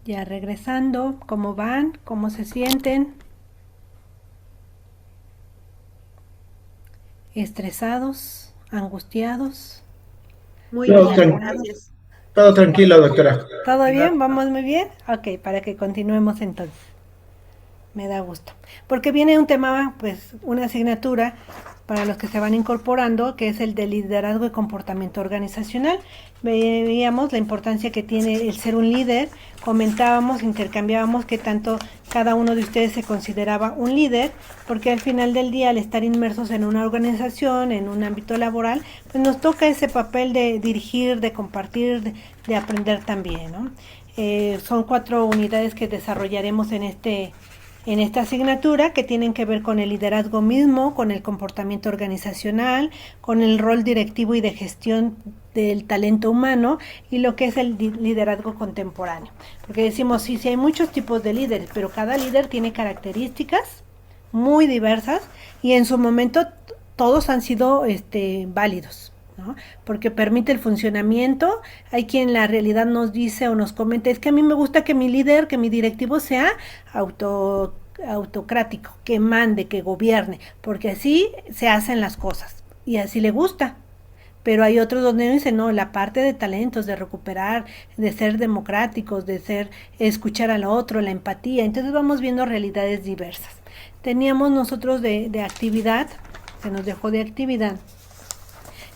Ya regresando, ¿cómo van? ¿Cómo se sienten? ¿Estresados? ¿Angustiados? Muy Todo, bien, ¿Relajados? gracias. todo tranquilo, doctora. ¿Todo bien? ¿Vamos muy bien? Ok, para que continuemos entonces. Me da gusto. Porque viene un tema, pues, una asignatura para los que se van incorporando, que es el de liderazgo y comportamiento organizacional. Veíamos la importancia que tiene el ser un líder, comentábamos, intercambiábamos qué tanto cada uno de ustedes se consideraba un líder, porque al final del día, al estar inmersos en una organización, en un ámbito laboral, pues nos toca ese papel de dirigir, de compartir, de aprender también, ¿no? Son 4 unidades que desarrollaremos en esta asignatura que tienen que ver con el liderazgo mismo, con el comportamiento organizacional, con el rol directivo y de gestión del talento humano y lo que es el liderazgo contemporáneo. Porque decimos, sí, sí hay muchos tipos de líderes, pero cada líder tiene características muy diversas y en su momento todos han sido válidos. ¿No? Porque permite el funcionamiento. Hay quien la realidad nos dice o nos comenta, es que a mí me gusta que mi líder, que mi directivo sea autocrático, que mande, que gobierne, porque así se hacen las cosas y así le gusta. Pero hay otros donde dicen, no, la parte de talentos, de recuperar, de ser democráticos, de ser, escuchar al otro, la empatía. Entonces vamos viendo realidades diversas. Teníamos nosotros de actividad, se nos dejó de actividad,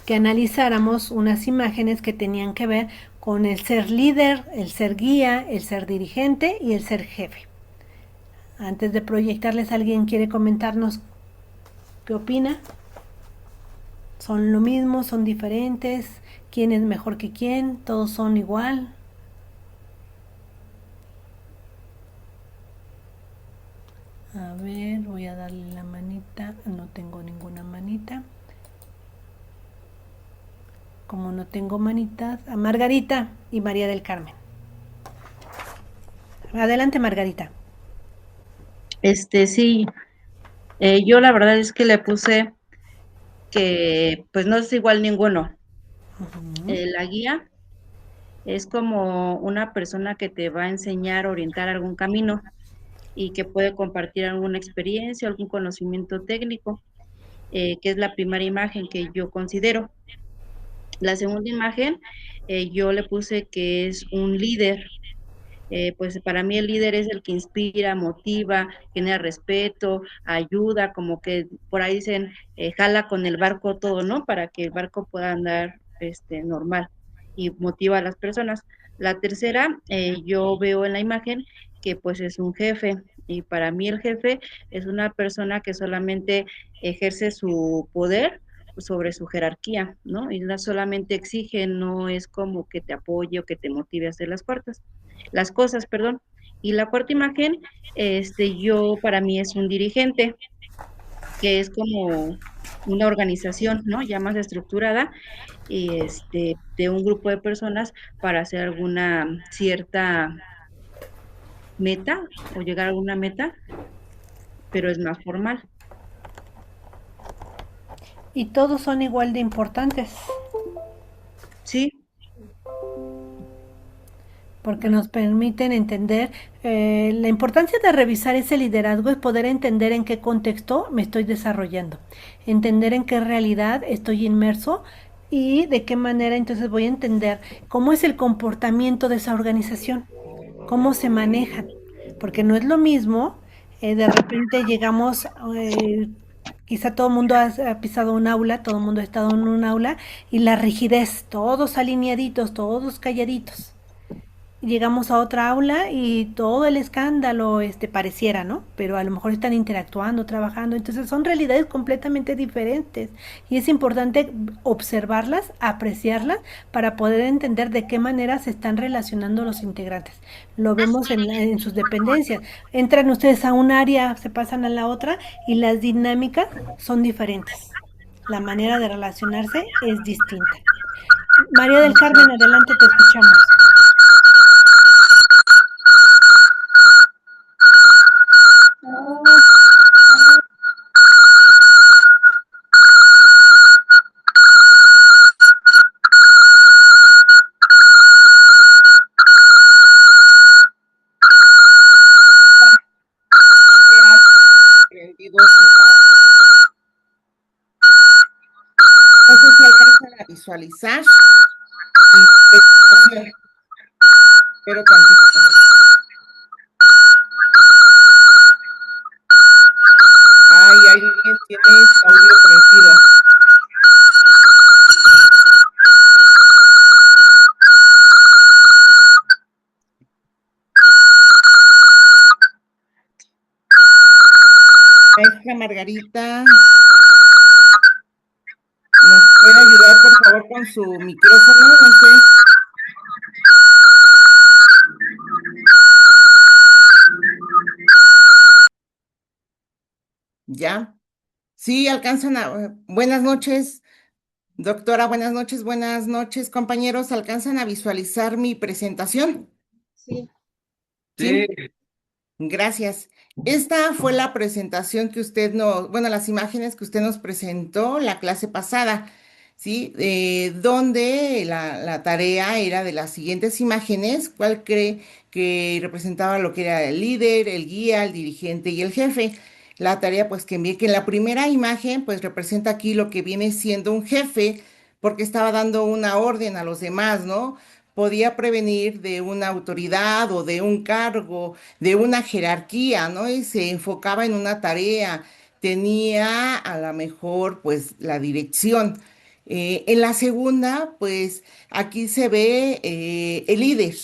que analizáramos unas imágenes que tenían que ver con el ser líder, el ser guía, el ser dirigente y el ser jefe. Antes de proyectarles, ¿alguien quiere comentarnos qué opina? ¿Son lo mismo? ¿Son diferentes? ¿Quién es mejor que quién? ¿Todos son igual? A ver, voy a darle la manita. No tengo ninguna manita. Como no tengo manitas, a Margarita y María del Carmen. Adelante, Margarita. Sí, yo la verdad es que le puse que pues no es igual ninguno. Uh-huh. La guía es como una persona que te va a enseñar, orientar algún camino y que puede compartir alguna experiencia, algún conocimiento técnico, que es la primera imagen que yo considero. La segunda imagen, yo le puse que es un líder. Pues para mí el líder es el que inspira, motiva, genera respeto, ayuda, como que por ahí dicen, jala con el barco todo, ¿no? Para que el barco pueda andar normal y motiva a las personas. La tercera, yo veo en la imagen que pues es un jefe y para mí el jefe es una persona que solamente ejerce su poder sobre su jerarquía, ¿no? Y no solamente exige, no es como que te apoye o que te motive a hacer las cosas, perdón. Y la cuarta imagen, yo para mí es un dirigente, que es como una organización, ¿no? Ya más estructurada, y de un grupo de personas para hacer alguna cierta meta o llegar a alguna meta, pero es más formal. Y todos son igual de importantes, Sí, porque nos permiten entender la importancia de revisar ese liderazgo es poder entender en qué contexto me estoy desarrollando, entender en qué realidad estoy inmerso y de qué manera entonces voy a entender cómo es el comportamiento de esa organización, cómo se manejan, porque no es lo mismo, de repente llegamos, quizá todo el mundo ha pisado un aula, todo el mundo ha estado en un aula y la rigidez, todos alineaditos, todos calladitos. Llegamos a otra aula y todo el escándalo pareciera, ¿no? Pero a lo mejor están interactuando, trabajando, entonces son realidades completamente diferentes y es importante observarlas, apreciarlas para poder entender de qué manera se están relacionando los integrantes. Lo vemos en sus dependencias. Entran ustedes a un área, se pasan a la otra y las dinámicas son diferentes. La manera de relacionarse es distinta. María del Carmen, adelante, te escuchamos. visualizar mi presentación. Espero tantito. Ay, alguien tiene su audio prendido. Maestra Margarita, ¿nos puede ayudar por favor con su micrófono? No sé. ¿Ya? Sí, alcanzan a... Buenas noches, doctora, buenas noches, compañeros. ¿Alcanzan a visualizar mi presentación? Sí. Sí. Gracias. Esta fue la presentación que usted nos, bueno, las imágenes que usted nos presentó la clase pasada, ¿sí? Donde la tarea era de las siguientes imágenes, ¿cuál cree que representaba lo que era el líder, el guía, el dirigente y el jefe? La tarea, pues, que envié, que en la primera imagen, pues, representa aquí lo que viene siendo un jefe, porque estaba dando una orden a los demás, ¿no? Podía prevenir de una autoridad o de un cargo de una jerarquía, ¿no? Y se enfocaba en una tarea, tenía a lo mejor pues la dirección. En la segunda, pues aquí se ve el líder,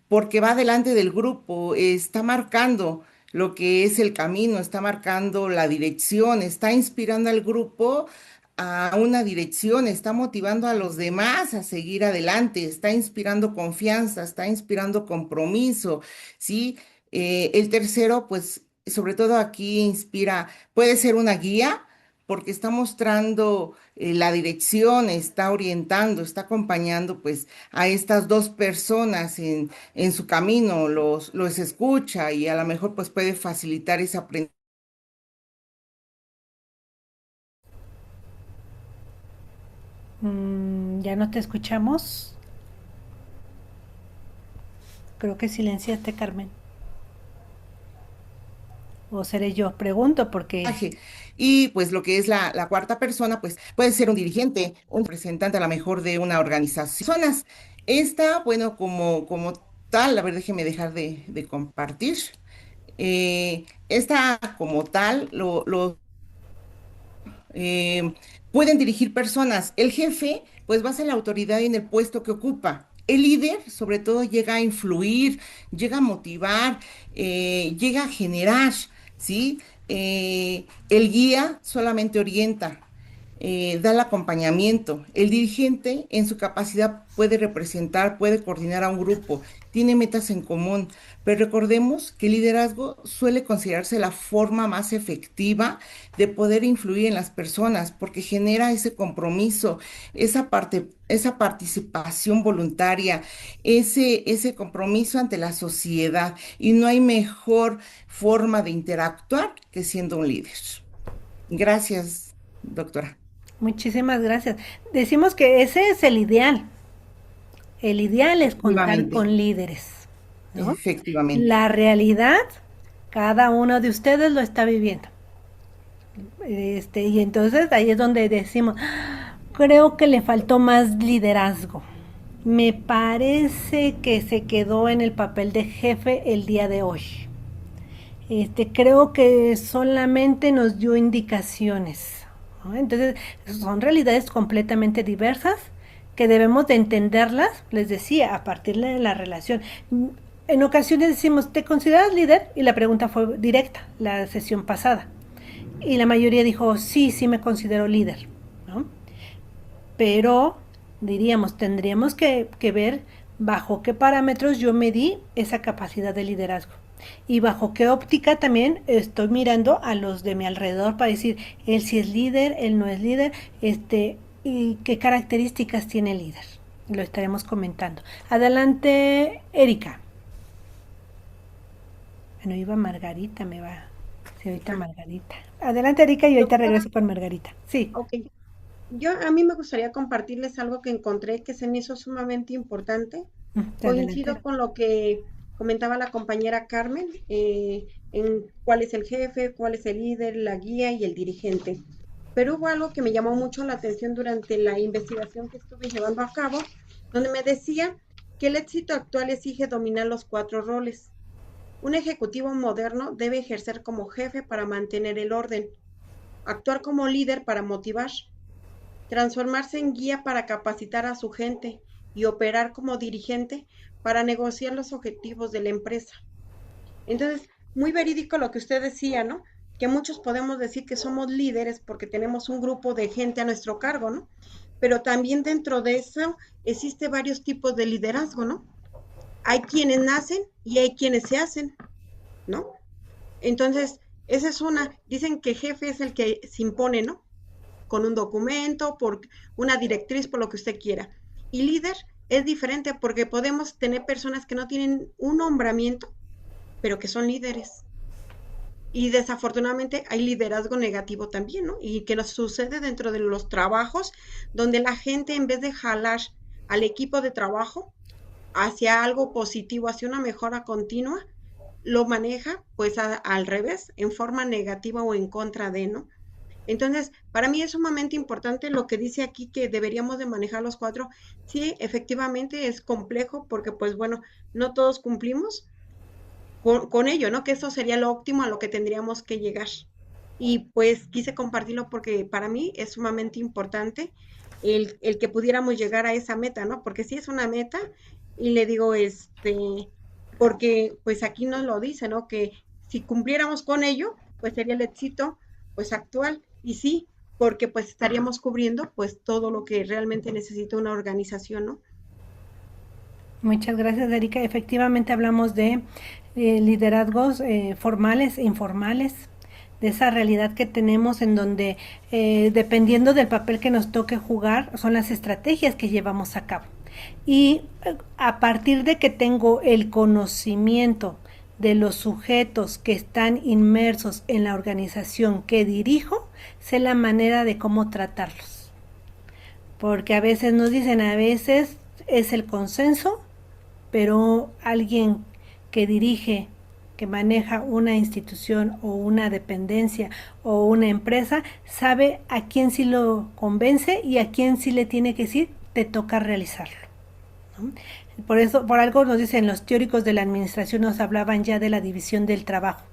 porque va delante del grupo, está marcando lo que es el camino, está marcando la dirección, está inspirando al grupo a una dirección, está motivando a los demás a seguir adelante, está inspirando confianza, está inspirando compromiso, ¿sí? El tercero, pues, sobre todo aquí inspira, puede ser una guía, porque está mostrando la dirección, está orientando, está acompañando, pues, a estas dos personas en su camino, los escucha y a lo mejor, pues, puede facilitar ese aprendizaje. Ya no te escuchamos. Creo que silenciaste, Carmen. ¿O seré yo? Pregunto porque... Y pues lo que es la cuarta persona, pues puede ser un dirigente, un representante a lo mejor de una organización. Personas. Esta, bueno, como tal, a ver, déjeme dejar de compartir. Esta como tal, eh, pueden dirigir personas. El jefe, pues va a ser la autoridad en el puesto que ocupa. El líder, sobre todo, llega a influir, llega a motivar, llega a generar, ¿sí? El guía solamente orienta, da el acompañamiento. El dirigente, en su capacidad, puede representar, puede coordinar a un grupo, tiene metas en común. Pero recordemos que el liderazgo suele considerarse la forma más efectiva de poder influir en las personas, porque genera ese compromiso, esa participación voluntaria, ese compromiso ante la sociedad. Y no hay mejor forma de interactuar que siendo un líder. Gracias, doctora. Muchísimas gracias. Decimos que ese es el ideal. El ideal es contar con líderes, ¿no? Efectivamente. La realidad, cada uno de ustedes lo está viviendo. Y entonces ahí es donde decimos, creo que le faltó más liderazgo. Me parece que se quedó en el papel de jefe el día de hoy. Creo que solamente nos dio indicaciones, ¿no? Entonces, son realidades completamente diversas que debemos de entenderlas, les decía, a partir de la relación. En ocasiones decimos, ¿te consideras líder? Y la pregunta fue directa, la sesión pasada. Y la mayoría dijo, sí, sí me considero líder, ¿no? Pero, diríamos, tendríamos que ver bajo qué parámetros yo medí esa capacidad de liderazgo. Y bajo qué óptica también estoy mirando a los de mi alrededor para decir, él sí es líder, él no es líder, y qué características tiene el líder. Lo estaremos comentando. Adelante, Erika. Bueno, iba Margarita, sí, ahorita Margarita. Adelante, Erika, y ahorita regreso con Margarita. Sí. Ok. A mí me gustaría compartirles algo que encontré que se me hizo sumamente importante. Coincido con lo que comentaba la compañera Carmen, en cuál es el jefe, cuál es el líder, la guía y el dirigente. pero hubo algo que me llamó mucho la atención durante la investigación que estuve llevando a cabo, donde me decía que el éxito actual exige dominar los 4 roles. Un ejecutivo moderno debe ejercer como jefe para mantener el orden, actuar como líder para motivar, transformarse en guía para capacitar a su gente y operar como dirigente para negociar los objetivos de la empresa. Entonces, muy verídico lo que usted decía, ¿no? Que muchos podemos decir que somos líderes porque tenemos un grupo de gente a nuestro cargo, ¿no? Pero también dentro de eso existe varios tipos de liderazgo, ¿no? Hay quienes nacen y hay quienes se hacen, ¿no? Entonces, esa es una, dicen que jefe es el que se impone, ¿no? Con un documento, por una directriz, por lo que usted quiera. Y líder es diferente porque podemos tener personas que no tienen un nombramiento, pero que son líderes. Y desafortunadamente hay liderazgo negativo también, ¿no? Y que nos sucede dentro de los trabajos, donde la gente en vez de jalar al equipo de trabajo hacia algo positivo, hacia una mejora continua, lo maneja pues al revés, en forma negativa o en contra de, ¿no? Entonces, para mí es sumamente importante lo que dice aquí que deberíamos de manejar los 4. Sí, efectivamente es complejo porque pues bueno, no todos cumplimos con ello, ¿no? Que eso sería lo óptimo a lo que tendríamos que llegar. Y pues quise compartirlo porque para mí es sumamente importante el que pudiéramos llegar a esa meta, ¿no? Porque sí es una meta y le digo, porque pues aquí nos lo dice, ¿no? Que si cumpliéramos con ello, pues sería el éxito pues actual. Y sí, porque pues estaríamos cubriendo pues todo lo que realmente necesita una organización, ¿no? Muchas gracias, Erika. Efectivamente hablamos de liderazgos formales e informales, de esa realidad que tenemos en donde, dependiendo del papel que nos toque jugar, son las estrategias que llevamos a cabo. Y a partir de que tengo el conocimiento de los sujetos que están inmersos en la organización que dirijo, sé la manera de cómo tratarlos. Porque a veces nos dicen, a veces es el consenso, pero alguien que dirige, que maneja una institución o una dependencia o una empresa, sabe a quién sí lo convence y a quién sí le tiene que decir, te toca realizarlo, ¿no? Por eso, por algo nos dicen los teóricos de la administración, nos hablaban ya de la división del trabajo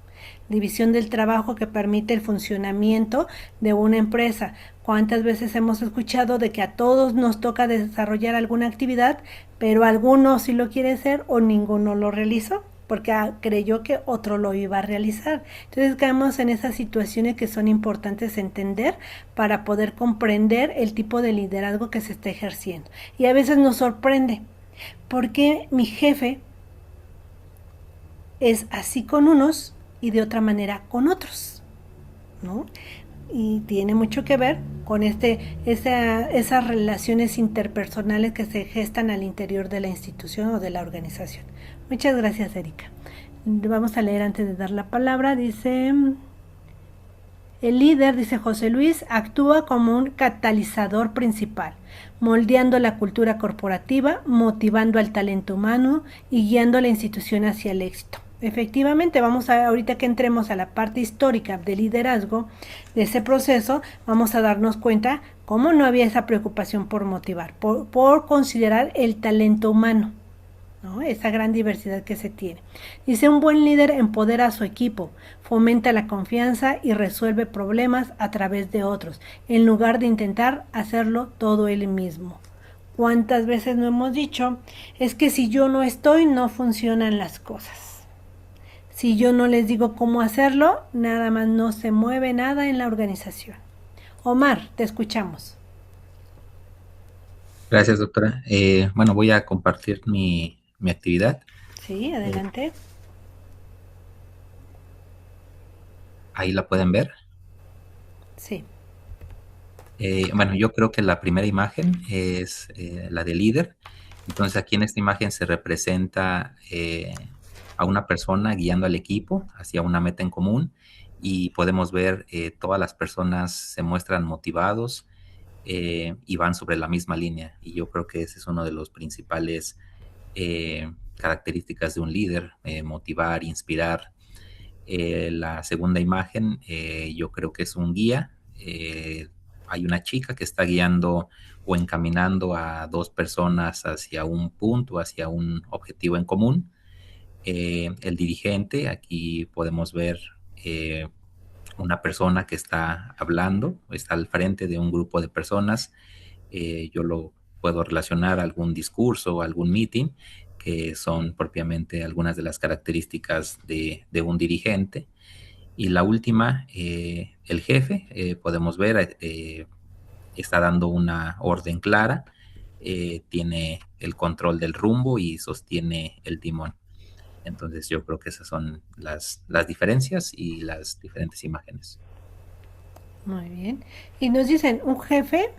que permite el funcionamiento de una empresa. ¿Cuántas veces hemos escuchado de que a todos nos toca desarrollar alguna actividad, pero alguno sí lo quiere hacer o ninguno lo realizó? Porque creyó que otro lo iba a realizar. Entonces caemos en esas situaciones que son importantes entender para poder comprender el tipo de liderazgo que se está ejerciendo. Y a veces nos sorprende, porque mi jefe es así con unos y de otra manera con otros, ¿no? Y tiene mucho que ver con esas relaciones interpersonales que se gestan al interior de la institución o de la organización. Muchas gracias, Erika. Vamos a leer antes de dar la palabra. Dice, el líder, dice José Luis, actúa como un catalizador principal, moldeando la cultura corporativa, motivando al talento humano y guiando a la institución hacia el éxito. Efectivamente, ahorita que entremos a la parte histórica del liderazgo, de ese proceso, vamos a darnos cuenta cómo no había esa preocupación por motivar, por considerar el talento humano, ¿no? Esa gran diversidad que se tiene. Dice, un buen líder empodera a su equipo, fomenta la confianza y resuelve problemas a través de otros, en lugar de intentar hacerlo todo él mismo. ¿Cuántas veces no hemos dicho? Es que si yo no estoy, no funcionan las cosas. Si yo no les digo cómo hacerlo, nada más no se mueve nada en la organización. Omar, te escuchamos. Gracias, doctora. Bueno, voy a compartir mi actividad. Sí, adelante. Ahí la pueden ver. Sí. Bueno, yo creo que la primera imagen es la de líder. Entonces aquí en esta imagen se representa a una persona guiando al equipo hacia una meta en común y podemos ver todas las personas se muestran motivados y van sobre la misma línea. Y yo creo que ese es uno de los principales características de un líder, motivar, inspirar. La segunda imagen yo creo que es un guía hay una chica que está guiando o encaminando a dos personas hacia un punto, hacia un objetivo en común. El dirigente, aquí podemos ver una persona que está hablando, está al frente de un grupo de personas. Yo lo puedo relacionar a algún discurso o algún meeting, que son propiamente algunas de las características de un dirigente. Y la última, el jefe, podemos ver, está dando una orden clara, tiene el control del rumbo y sostiene el timón. Entonces yo creo que esas son las diferencias y las diferentes imágenes. Muy bien. Y nos dicen, un jefe,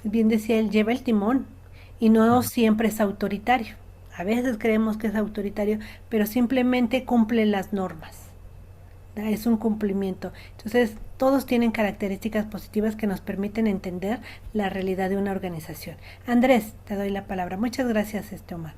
bien decía él, lleva el timón y no siempre es autoritario. A veces creemos que es autoritario, pero simplemente cumple las normas. Es un cumplimiento. Entonces, todos tienen características positivas que nos permiten entender la realidad de una organización. Andrés, te doy la palabra. Muchas gracias, Omar.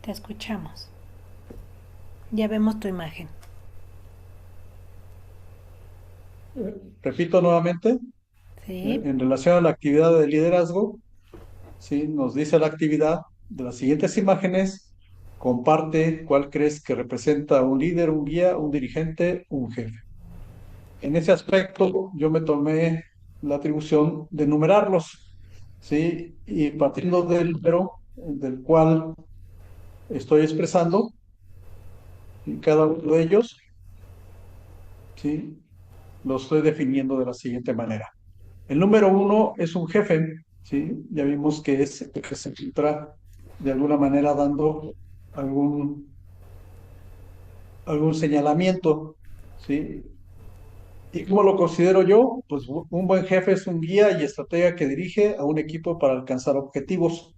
Te escuchamos. Ya vemos tu imagen. Repito nuevamente, Sí. en relación a la actividad de liderazgo, ¿sí? Nos dice la actividad de las siguientes imágenes, comparte cuál crees que representa un líder, un guía, un dirigente, un jefe. En ese aspecto, yo me tomé la atribución de numerarlos, ¿sí? Y partiendo del número del cual estoy expresando, y cada uno de ellos, ¿sí? Lo estoy definiendo de la siguiente manera. El número 1 es un jefe, ¿sí? Ya vimos que es el que se filtra de alguna manera dando algún señalamiento, ¿sí? ¿Y cómo lo considero yo? Pues un buen jefe es un guía y estratega que dirige a un equipo para alcanzar objetivos.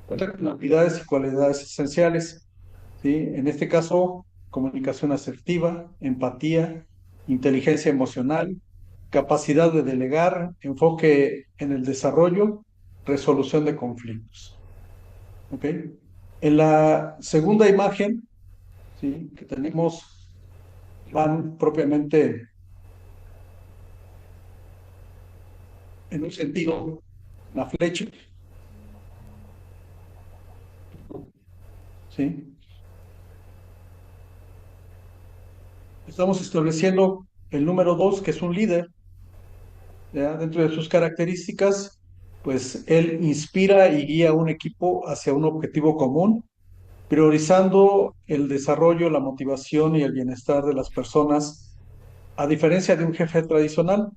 Cuenta con habilidades y cualidades esenciales, ¿sí? En este caso, comunicación asertiva, empatía, inteligencia emocional, capacidad de delegar, enfoque en el desarrollo, resolución de conflictos. ¿Ok? En la segunda imagen, ¿sí? Que tenemos, van propiamente en un sentido, la flecha, ¿sí? Estamos estableciendo el número 2, que es un líder, ¿ya? Dentro de sus características, pues él inspira y guía a un equipo hacia un objetivo común, priorizando el desarrollo, la motivación y el bienestar de las personas, a diferencia de un jefe tradicional.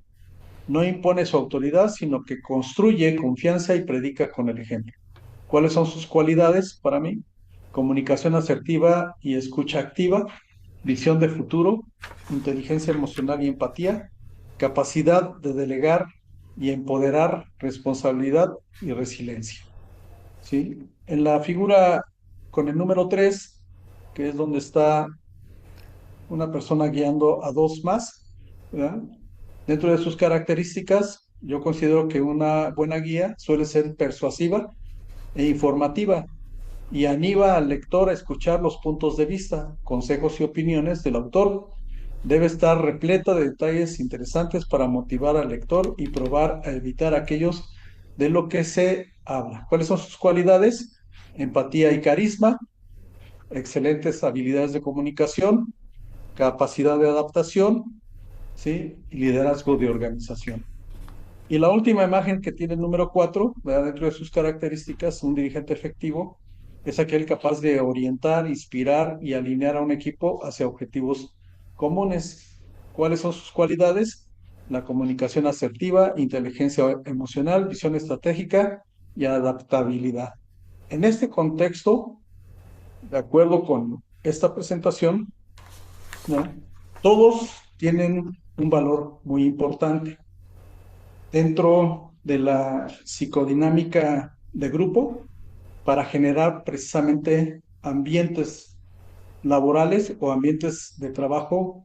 No impone su autoridad, sino que construye confianza y predica con el ejemplo. ¿Cuáles son sus cualidades para mí? Comunicación asertiva y escucha activa, visión de futuro, inteligencia emocional y empatía, capacidad de delegar y empoderar, responsabilidad y resiliencia. ¿Sí? En la figura con el número 3, que es donde está una persona guiando a dos más, ¿verdad? Dentro de sus características, yo considero que una buena guía suele ser persuasiva e informativa y anima al lector a escuchar los puntos de vista, consejos y opiniones del autor. Debe estar repleta de detalles interesantes para motivar al lector y probar a evitar aquellos de lo que se habla. ¿Cuáles son sus cualidades? Empatía y carisma, excelentes habilidades de comunicación, capacidad de adaptación, ¿sí? Y liderazgo de organización. Y la última imagen que tiene el número 4, ¿verdad? Dentro de sus características, un dirigente efectivo es aquel capaz de orientar, inspirar y alinear a un equipo hacia objetivos comunes. ¿Cuáles son sus cualidades? La comunicación asertiva, inteligencia emocional, visión estratégica y adaptabilidad. En este contexto, de acuerdo con esta presentación, ¿no? Todos tienen un valor muy importante. Dentro de la psicodinámica de grupo, para generar precisamente ambientes laborales o ambientes de trabajo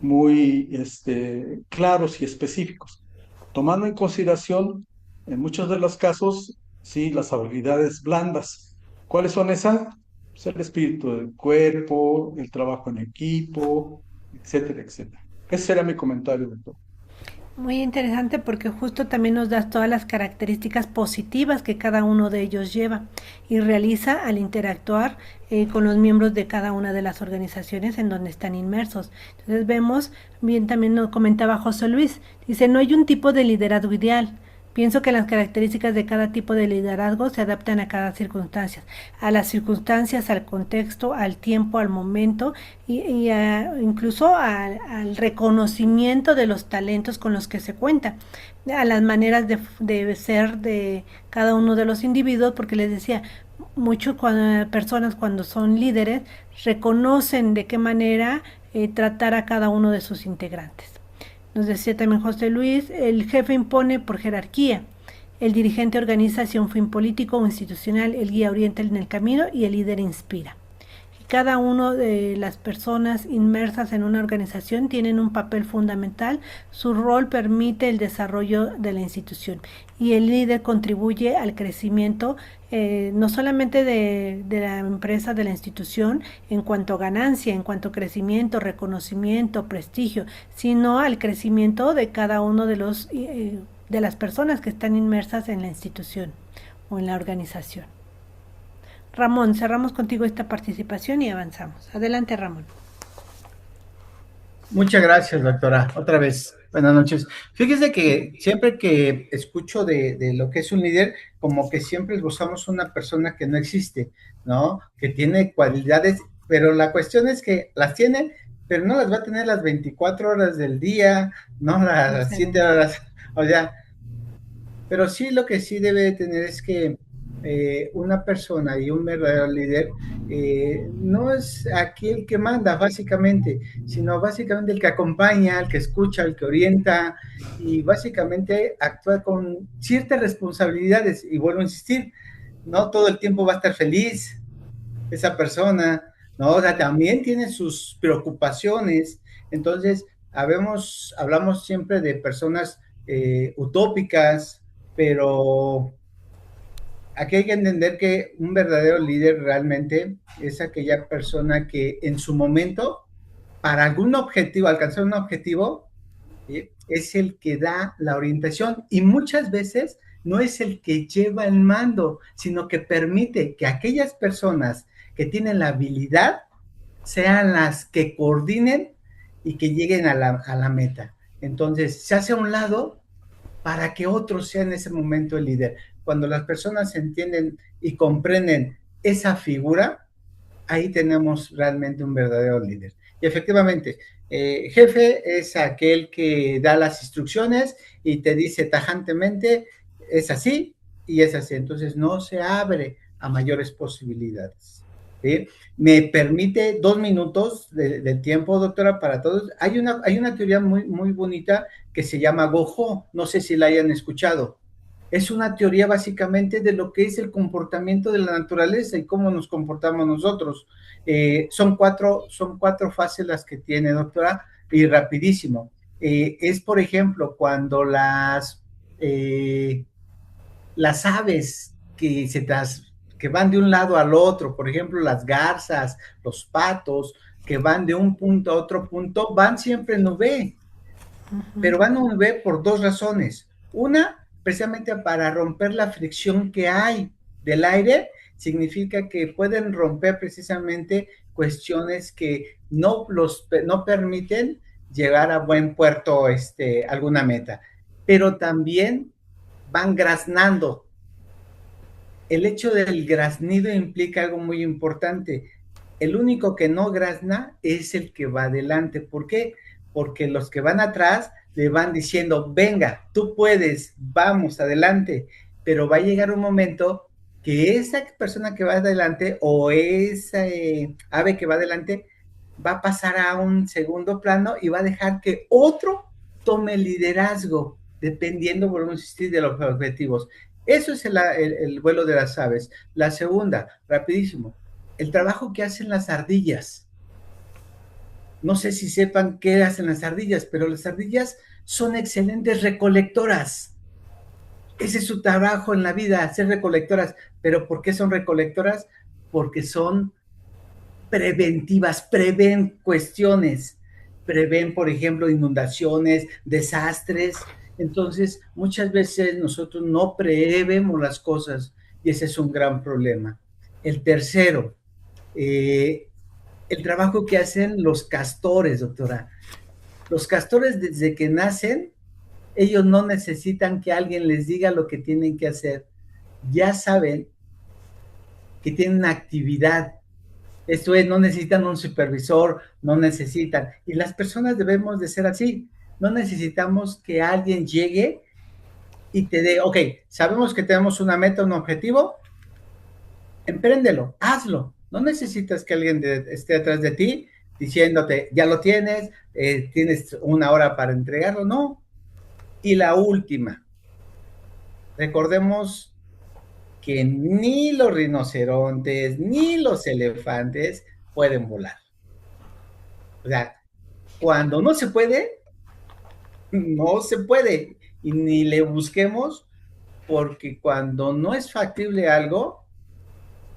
muy claros y específicos, tomando en consideración, en muchos de los casos, sí, las habilidades blandas. ¿Cuáles son esas? Pues el espíritu del cuerpo, el trabajo en equipo, etcétera, etcétera. Ese era mi comentario, doctor. Muy interesante porque justo también nos das todas las características positivas que cada uno de ellos lleva y realiza al interactuar con los miembros de cada una de las organizaciones en donde están inmersos. Entonces vemos, bien también nos comentaba José Luis, dice, no hay un tipo de liderazgo ideal. Pienso que las características de cada tipo de liderazgo se adaptan a cada circunstancia, a las circunstancias, al contexto, al tiempo, al momento incluso al reconocimiento de los talentos con los que se cuenta, a las maneras de ser de cada uno de los individuos, porque les decía, muchas personas cuando son líderes reconocen de qué manera tratar a cada uno de sus integrantes. Nos decía también José Luis, el jefe impone por jerarquía, el dirigente organiza hacia un fin político o institucional, el guía orienta en el camino y el líder inspira. Cada una de las personas inmersas en una organización tienen un papel fundamental, su rol permite el desarrollo de la institución y el líder contribuye al crecimiento no solamente de la empresa, de la institución, en cuanto a ganancia, en cuanto a crecimiento, reconocimiento, prestigio, sino al crecimiento de cada uno de las personas que están inmersas en la institución o en la organización. Ramón, cerramos contigo esta participación y avanzamos. Adelante, Ramón. Muchas gracias, doctora. Otra vez, buenas noches. Fíjese que siempre que escucho de lo que es un líder, como que siempre buscamos una persona que no existe, ¿no? Que tiene cualidades, pero la cuestión es que las tiene, pero no las va a tener las 24 horas del día, no las 7 horas, o sea, pero sí lo que sí debe de tener es que una persona y un verdadero líder no es aquel que manda básicamente, sino básicamente el que acompaña, el que escucha, el que orienta y básicamente actúa con ciertas responsabilidades. Y vuelvo a insistir, no todo el tiempo va a estar feliz esa persona, ¿no? O sea, también tiene sus preocupaciones. Entonces, hablamos siempre de personas utópicas, pero aquí hay que entender que un verdadero líder realmente es aquella persona que en su momento, para algún objetivo, alcanzar un objetivo, es el que da la orientación y muchas veces no es el que lleva el mando, sino que permite que aquellas personas que tienen la habilidad sean las que coordinen y que lleguen a la meta. Entonces, se hace a un lado para que otro sea en ese momento el líder. Cuando las personas entienden y comprenden esa figura, ahí tenemos realmente un verdadero líder. Y efectivamente, jefe es aquel que da las instrucciones y te dice tajantemente, es así y es así. Entonces no se abre a mayores posibilidades. ¿Sí? Me permite 2 minutos de tiempo, doctora, para todos. Hay una teoría muy, muy bonita que se llama Gojo, no sé si la hayan escuchado. Es una teoría básicamente de lo que es el comportamiento de la naturaleza y cómo nos comportamos nosotros. Son cuatro fases las que tiene, doctora, y rapidísimo. Es, por ejemplo, cuando las aves que van de un lado al otro, por ejemplo, las garzas, los patos, que van de un punto a otro punto, van siempre en V, pero van en V por 2 razones. Una, precisamente para romper la fricción que hay del aire, significa que pueden romper precisamente cuestiones que no permiten llegar a buen puerto, alguna meta, pero también van graznando. El hecho del graznido implica algo muy importante. El único que no grazna es el que va adelante. ¿Por qué? Porque los que van atrás le van diciendo, venga, tú puedes, vamos adelante, pero va a llegar un momento que esa persona que va adelante o esa ave que va adelante va a pasar a un segundo plano y va a dejar que otro tome el liderazgo, dependiendo, por insistir, de los objetivos. Eso es el vuelo de las aves. La segunda, rapidísimo, el trabajo que hacen las ardillas. No sé si sepan qué hacen las ardillas, pero las ardillas son excelentes recolectoras. Ese es su trabajo en la vida, ser recolectoras. ¿Pero por qué son recolectoras? Porque son preventivas, prevén cuestiones, prevén, por ejemplo, inundaciones, desastres. Entonces, muchas veces nosotros no prevemos las cosas y ese es un gran problema. El tercero, el trabajo que hacen los castores, doctora. Los castores, desde que nacen, ellos no necesitan que alguien les diga lo que tienen que hacer. Ya saben que tienen una actividad. Esto es, no necesitan un supervisor, no necesitan. Y las personas debemos de ser así. No necesitamos que alguien llegue y te dé, ok, sabemos que tenemos una meta, un objetivo, empréndelo, hazlo. No necesitas que alguien esté atrás de ti diciéndote, ya lo tienes, tienes una hora para entregarlo. No. Y la última, recordemos que ni los rinocerontes ni los elefantes pueden volar. O sea, cuando no se puede, no se puede. Y ni le busquemos, porque cuando no es factible algo,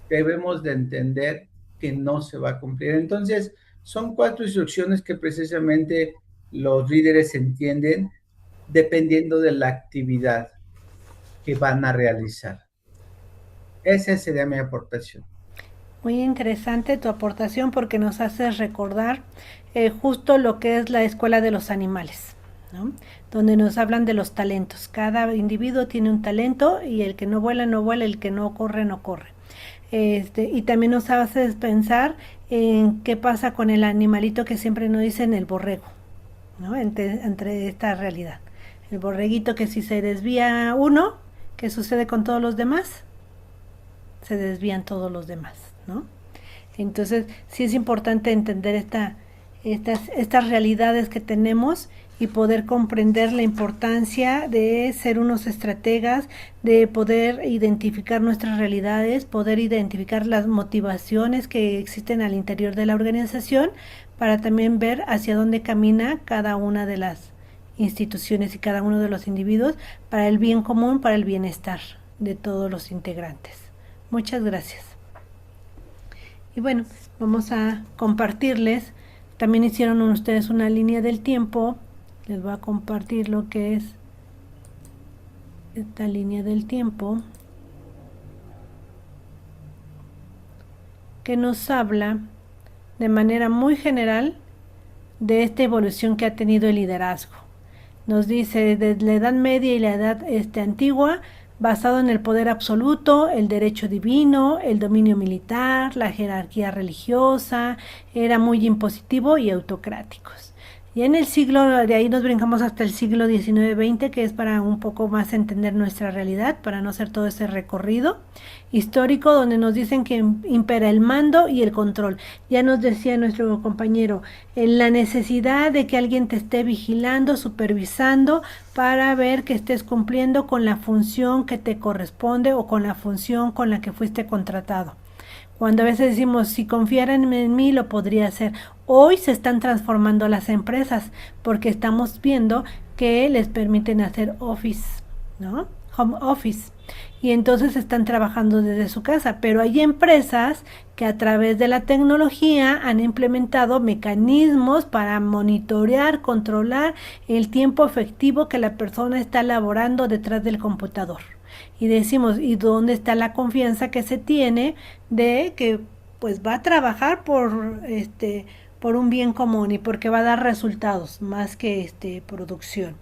debemos de entender que no se va a cumplir. Entonces, son 4 instrucciones que precisamente los líderes entienden dependiendo de la actividad que van a realizar. Esa sería mi aportación. Muy interesante tu aportación porque nos haces recordar justo lo que es la escuela de los animales, ¿no? Donde nos hablan de los talentos. Cada individuo tiene un talento y el que no vuela, no vuela, el que no corre, no corre. Y también nos haces pensar en qué pasa con el animalito que siempre nos dicen el borrego, ¿no? Entre esta realidad. El borreguito que si se desvía uno, ¿qué sucede con todos los demás? Se desvían todos los demás, ¿no? Entonces, sí es importante entender estas realidades que tenemos y poder comprender la importancia de ser unos estrategas, de poder identificar nuestras realidades, poder identificar las motivaciones que existen al interior de la organización para también ver hacia dónde camina cada una de las instituciones y cada uno de los individuos para el bien común, para el bienestar de todos los integrantes. Muchas gracias. Y bueno, vamos a compartirles. También hicieron ustedes una línea del tiempo. Les voy a compartir lo que es esta línea del tiempo que nos habla de manera muy general de esta evolución que ha tenido el liderazgo. Nos dice desde la Edad Media y la Edad antigua, basado en el poder absoluto, el derecho divino, el dominio militar, la jerarquía religiosa, era muy impositivo y autocráticos. Y en el siglo, de ahí nos brincamos hasta el siglo XIX-XX, que es para un poco más entender nuestra realidad, para no hacer todo ese recorrido histórico, donde nos dicen que impera el mando y el control. Ya nos decía nuestro compañero, la necesidad de que alguien te esté vigilando, supervisando, para ver que estés cumpliendo con la función que te corresponde o con la función con la que fuiste contratado. Cuando a veces decimos, si confiaran en mí, lo podría hacer. Hoy se están transformando las empresas porque estamos viendo que les permiten hacer office, ¿no? Home office. Y entonces están trabajando desde su casa. Pero hay empresas que a través de la tecnología han implementado mecanismos para monitorear, controlar el tiempo efectivo que la persona está laborando detrás del computador. Y decimos, ¿y dónde está la confianza que se tiene de que pues va a trabajar por un bien común y porque va a dar resultados más que producción?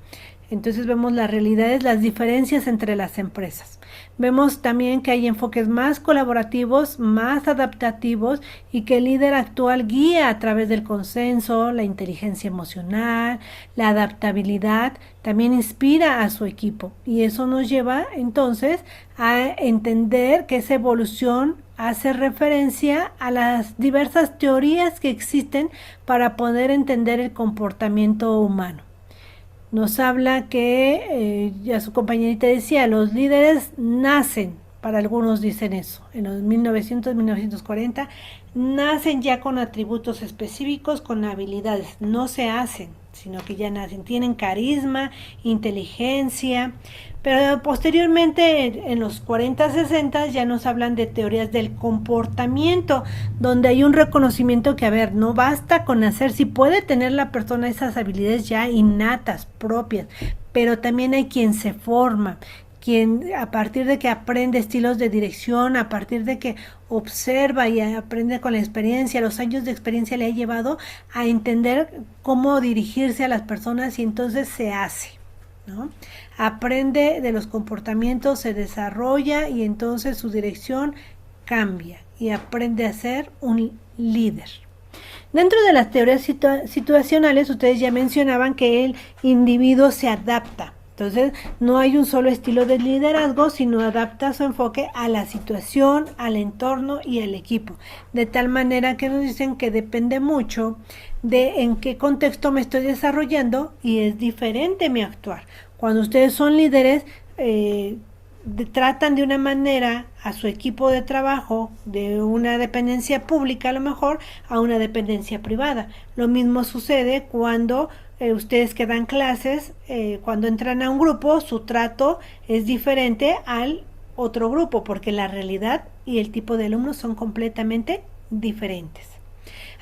Entonces vemos las realidades, las diferencias entre las empresas. Vemos también que hay enfoques más colaborativos, más adaptativos y que el líder actual guía a través del consenso, la inteligencia emocional, la adaptabilidad, también inspira a su equipo. Y eso nos lleva entonces a entender que esa evolución hace referencia a las diversas teorías que existen para poder entender el comportamiento humano. Nos habla que, ya su compañerita decía, los líderes nacen, para algunos dicen eso, en los 1900, 1940, nacen ya con atributos específicos, con habilidades, no se hacen, sino que ya nacen, tienen carisma, inteligencia, pero posteriormente en los 40, 60 ya nos hablan de teorías del comportamiento, donde hay un reconocimiento que, a ver, no basta con hacer, si puede tener la persona esas habilidades ya innatas, propias, pero también hay quien se forma, quien a partir de que aprende estilos de dirección, a partir de que observa y aprende con la experiencia, los años de experiencia le ha llevado a entender cómo dirigirse a las personas y entonces se hace, ¿no? Aprende de los comportamientos, se desarrolla y entonces su dirección cambia y aprende a ser un líder. Dentro de las teorías situacionales, ustedes ya mencionaban que el individuo se adapta. Entonces, no hay un solo estilo de liderazgo, sino adapta su enfoque a la situación, al entorno y al equipo. De tal manera que nos dicen que depende mucho de en qué contexto me estoy desarrollando y es diferente mi actuar. Cuando ustedes son líderes, tratan de una manera a su equipo de trabajo, de una dependencia pública a lo mejor, a una dependencia privada. Lo mismo sucede cuando ustedes que dan clases, cuando entran a un grupo, su trato es diferente al otro grupo, porque la realidad y el tipo de alumnos son completamente diferentes.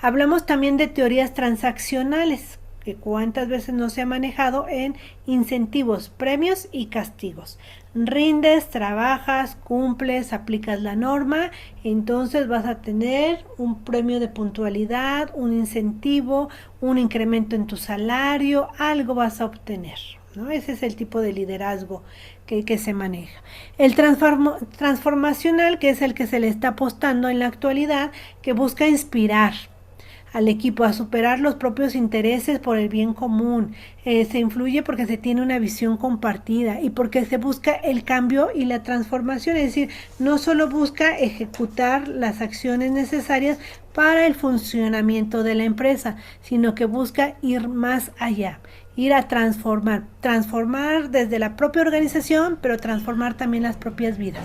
Hablamos también de teorías transaccionales, que cuántas veces no se ha manejado en incentivos, premios y castigos. Rindes, trabajas, cumples, aplicas la norma, entonces vas a tener un premio de puntualidad, un incentivo, un incremento en tu salario, algo vas a obtener, ¿no? Ese es el tipo de liderazgo que se maneja. El transformacional, que es el que se le está apostando en la actualidad, que busca inspirar al equipo a superar los propios intereses por el bien común. Se influye porque se tiene una visión compartida y porque se busca el cambio y la transformación, es decir, no solo busca ejecutar las acciones necesarias para el funcionamiento de la empresa, sino que busca ir más allá, ir a transformar desde la propia organización, pero transformar también las propias vidas,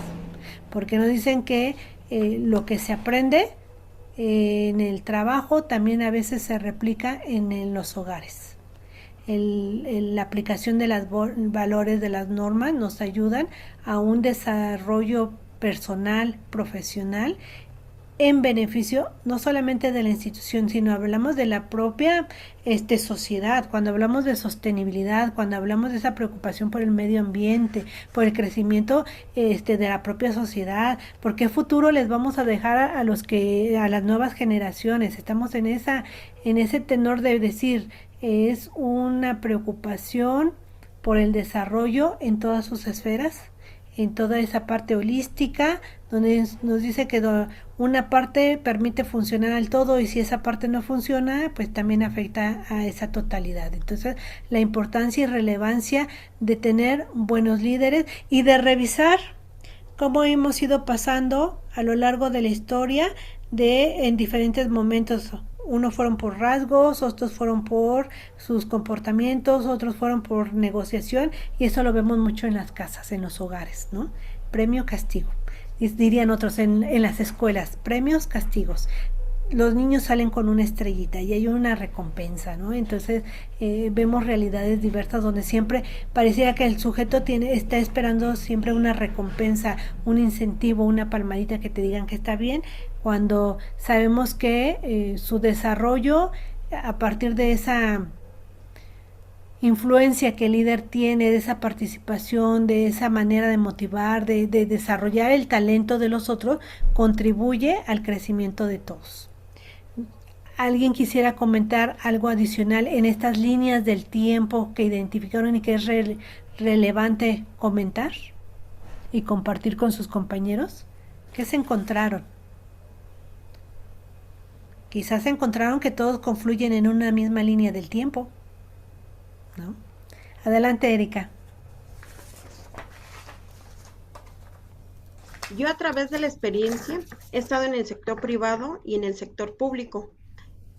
porque nos dicen que lo que se aprende en el trabajo también a veces se replica en los hogares. La aplicación de los valores de las normas nos ayudan a un desarrollo personal, profesional, en beneficio no solamente de la institución, sino hablamos de la propia sociedad, cuando hablamos de sostenibilidad, cuando hablamos de esa preocupación por el medio ambiente, por el crecimiento de la propia sociedad, por qué futuro les vamos a dejar a las nuevas generaciones. Estamos en ese tenor de decir, es una preocupación por el desarrollo en todas sus esferas, en toda esa parte holística, donde nos dice que una parte permite funcionar al todo y si esa parte no funciona, pues también afecta a esa totalidad. Entonces, la importancia y relevancia de tener buenos líderes y de revisar cómo hemos ido pasando a lo largo de la historia en diferentes momentos. Unos fueron por rasgos, otros fueron por sus comportamientos, otros fueron por negociación, y eso lo vemos mucho en las casas, en los hogares, ¿no? Premio, castigo. Dirían otros en las escuelas, premios, castigos. Los niños salen con una estrellita y hay una recompensa, ¿no? Entonces vemos realidades diversas donde siempre pareciera que el sujeto está esperando siempre una recompensa, un incentivo, una palmadita que te digan que está bien, cuando sabemos que su desarrollo a partir de esa influencia que el líder tiene, de esa participación, de esa manera de motivar, de desarrollar el talento de los otros, contribuye al crecimiento de todos. ¿Alguien quisiera comentar algo adicional en estas líneas del tiempo que identificaron y que es relevante comentar y compartir con sus compañeros? ¿Qué se encontraron? Quizás encontraron que todos confluyen en una misma línea del tiempo, ¿no? Adelante, Erika. Yo a través de la experiencia he estado en el sector privado y en el sector público.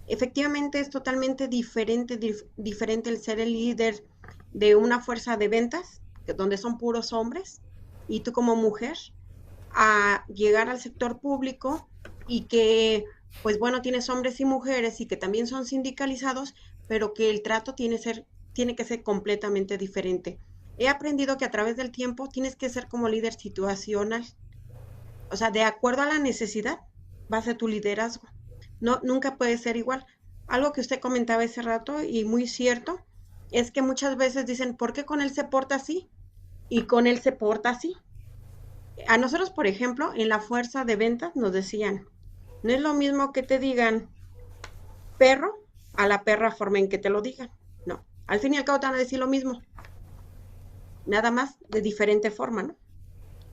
Efectivamente es totalmente diferente el ser el líder de una fuerza de ventas, donde son puros hombres, y tú como mujer, a llegar al sector público y que, pues bueno, tienes hombres y mujeres y que también son sindicalizados, pero que el trato tiene que ser completamente diferente. He aprendido que a través del tiempo tienes que ser como líder situacional, o sea, de acuerdo a la necesidad va a ser tu liderazgo. No, nunca puede ser igual. Algo que usted comentaba ese rato y muy cierto, es que muchas veces dicen, ¿por qué con él se porta así? Y con él se porta así. A nosotros, por ejemplo, en la fuerza de ventas nos decían, no es lo mismo que te digan perro a la perra forma en que te lo digan. No, al fin y al cabo te van a decir lo mismo, nada más de diferente forma, ¿no?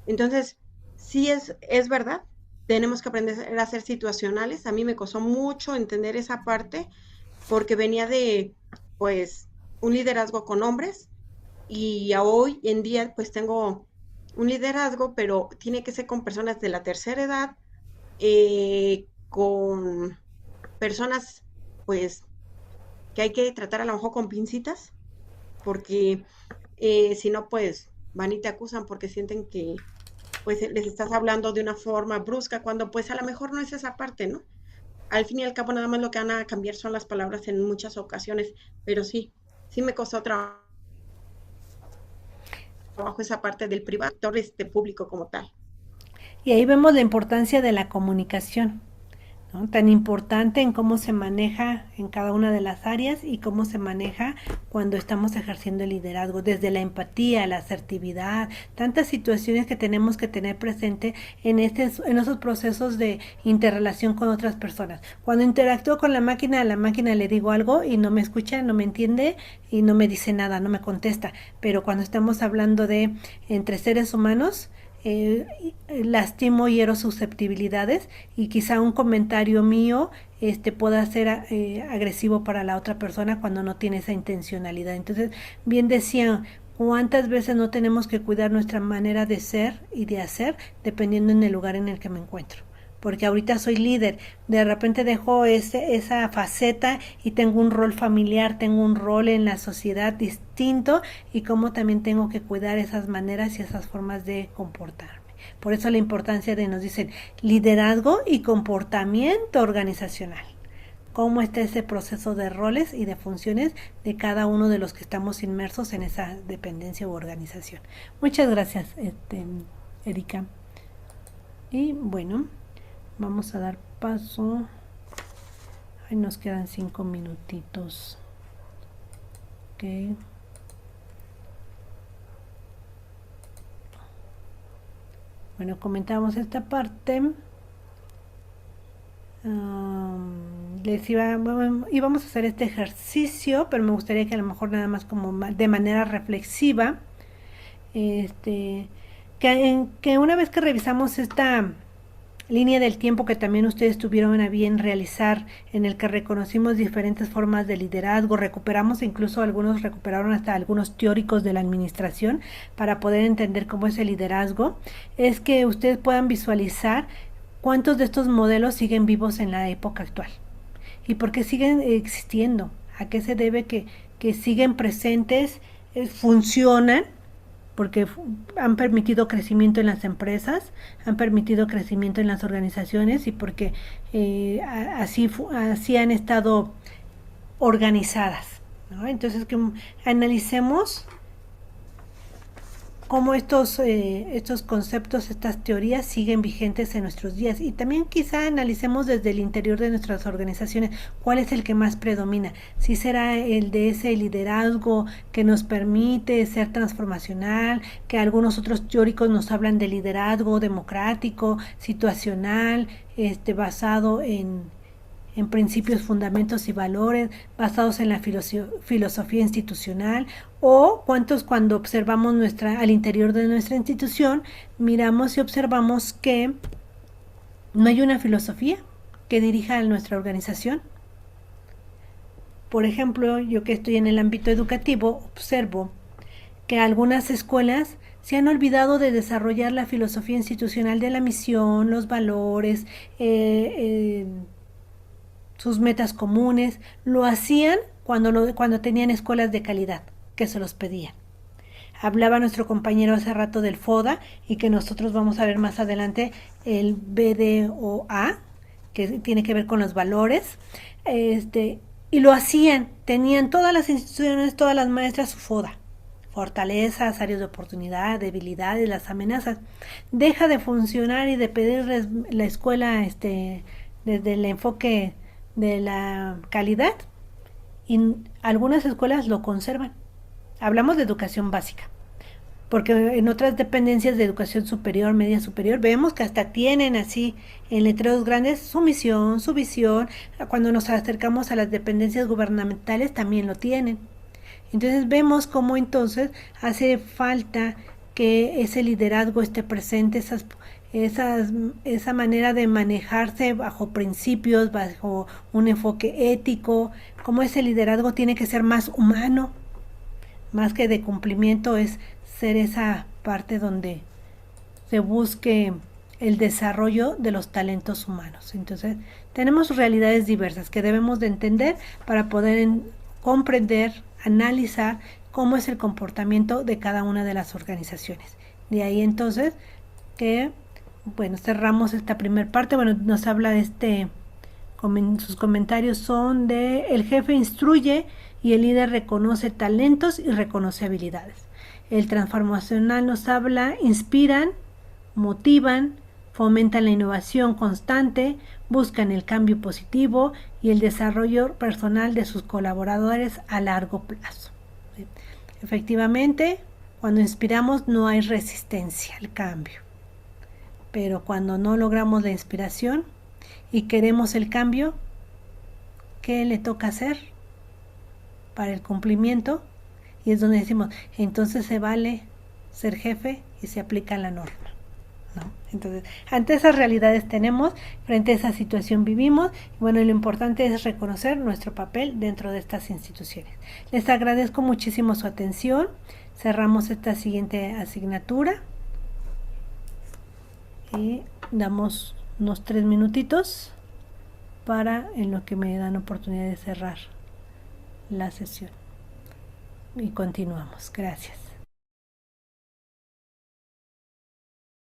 Entonces, sí es verdad, tenemos que aprender a ser situacionales. A mí me costó mucho entender esa parte porque venía de, pues, un liderazgo con hombres y hoy en día, pues, tengo un liderazgo, pero tiene que ser con personas de la tercera edad, con personas, pues, que hay que tratar a lo mejor con pincitas, porque si no, pues, van y te acusan porque sienten que pues les estás hablando de una forma brusca, cuando pues a lo mejor no es esa parte, ¿no? Al fin y al cabo nada más lo que van a cambiar son las palabras en muchas ocasiones, pero sí, sí me costó trabajo esa parte del privado, público como tal. Y ahí vemos la importancia de la comunicación, ¿no? Tan importante en cómo se maneja en cada una de las áreas y cómo se maneja cuando estamos ejerciendo el liderazgo, desde la empatía, la asertividad, tantas situaciones que tenemos que tener presente en esos procesos de interrelación con otras personas. Cuando interactúo con a la máquina le digo algo y no me escucha, no me entiende y no me dice nada, no me contesta. Pero cuando estamos hablando de entre seres humanos, lastimo, hiero susceptibilidades y quizá un comentario mío pueda ser agresivo para la otra persona cuando no tiene esa intencionalidad. Entonces, bien decían, cuántas veces no tenemos que cuidar nuestra manera de ser y de hacer dependiendo en el lugar en el que me encuentro. Porque ahorita soy líder, de repente dejo esa faceta y tengo un rol familiar, tengo un rol en la sociedad distinto y cómo también tengo que cuidar esas maneras y esas formas de comportarme. Por eso la importancia de, nos dicen, liderazgo y comportamiento organizacional. Cómo está ese proceso de roles y de funciones de cada uno de los que estamos inmersos en esa dependencia u organización. Muchas gracias, Erika. Y bueno, vamos a dar paso. Ay, nos quedan 5 minutitos. Ok. Bueno, comentamos esta parte. Íbamos a hacer este ejercicio, pero me gustaría que a lo mejor nada más como de manera reflexiva, que una vez que revisamos esta línea del tiempo que también ustedes tuvieron a bien realizar, en el que reconocimos diferentes formas de liderazgo, algunos recuperaron hasta algunos teóricos de la administración para poder entender cómo es el liderazgo, es que ustedes puedan visualizar cuántos de estos modelos siguen vivos en la época actual y por qué siguen existiendo, a qué se debe que siguen presentes, funcionan, porque han permitido crecimiento en las empresas, han permitido crecimiento en las organizaciones y porque así han estado organizadas, ¿no? Entonces, que analicemos cómo estos conceptos, estas teorías siguen vigentes en nuestros días y también quizá analicemos desde el interior de nuestras organizaciones cuál es el que más predomina, si será el de ese liderazgo que nos permite ser transformacional, que algunos otros teóricos nos hablan de liderazgo democrático, situacional, basado en principios, fundamentos y valores basados en la filosofía institucional, o cuántos cuando observamos al interior de nuestra institución, miramos y observamos que no hay una filosofía que dirija a nuestra organización. Por ejemplo, yo que estoy en el ámbito educativo, observo que algunas escuelas se han olvidado de desarrollar la filosofía institucional de la misión, los valores, sus metas comunes. Lo hacían cuando tenían escuelas de calidad, que se los pedían. Hablaba nuestro compañero hace rato del FODA y que nosotros vamos a ver más adelante el BDOA, que tiene que ver con los valores. Y lo hacían, tenían todas las instituciones, todas las maestras su FODA. Fortalezas, áreas de oportunidad, debilidades, las amenazas. Deja de funcionar y de pedirles la escuela desde el enfoque de la calidad, y algunas escuelas lo conservan. Hablamos de educación básica, porque en otras dependencias de educación superior, media superior, vemos que hasta tienen así en letreros grandes su misión, su visión. Cuando nos acercamos a las dependencias gubernamentales también lo tienen. Entonces vemos cómo entonces hace falta que ese liderazgo esté presente, esa manera de manejarse bajo principios, bajo un enfoque ético, cómo ese liderazgo tiene que ser más humano, más que de cumplimiento, es ser esa parte donde se busque el desarrollo de los talentos humanos. Entonces, tenemos realidades diversas que debemos de entender para poder comprender, analizar cómo es el comportamiento de cada una de las organizaciones. De ahí entonces que, bueno, cerramos esta primera parte. Bueno, nos habla de sus comentarios son de: el jefe instruye y el líder reconoce talentos y reconoce habilidades. El transformacional nos habla: inspiran, motivan, fomentan la innovación constante, buscan el cambio positivo y el desarrollo personal de sus colaboradores a largo plazo. Efectivamente, cuando inspiramos no hay resistencia al cambio, pero cuando no logramos la inspiración y queremos el cambio, ¿qué le toca hacer para el cumplimiento? Y es donde decimos, entonces se vale ser jefe y se aplica la norma, ¿no? Entonces, ante esas realidades tenemos, frente a esa situación vivimos, y bueno, lo importante es reconocer nuestro papel dentro de estas instituciones. Les agradezco muchísimo su atención. Cerramos esta siguiente asignatura y damos unos 3 minutitos para en lo que me dan oportunidad de cerrar la sesión. Y continuamos. Gracias.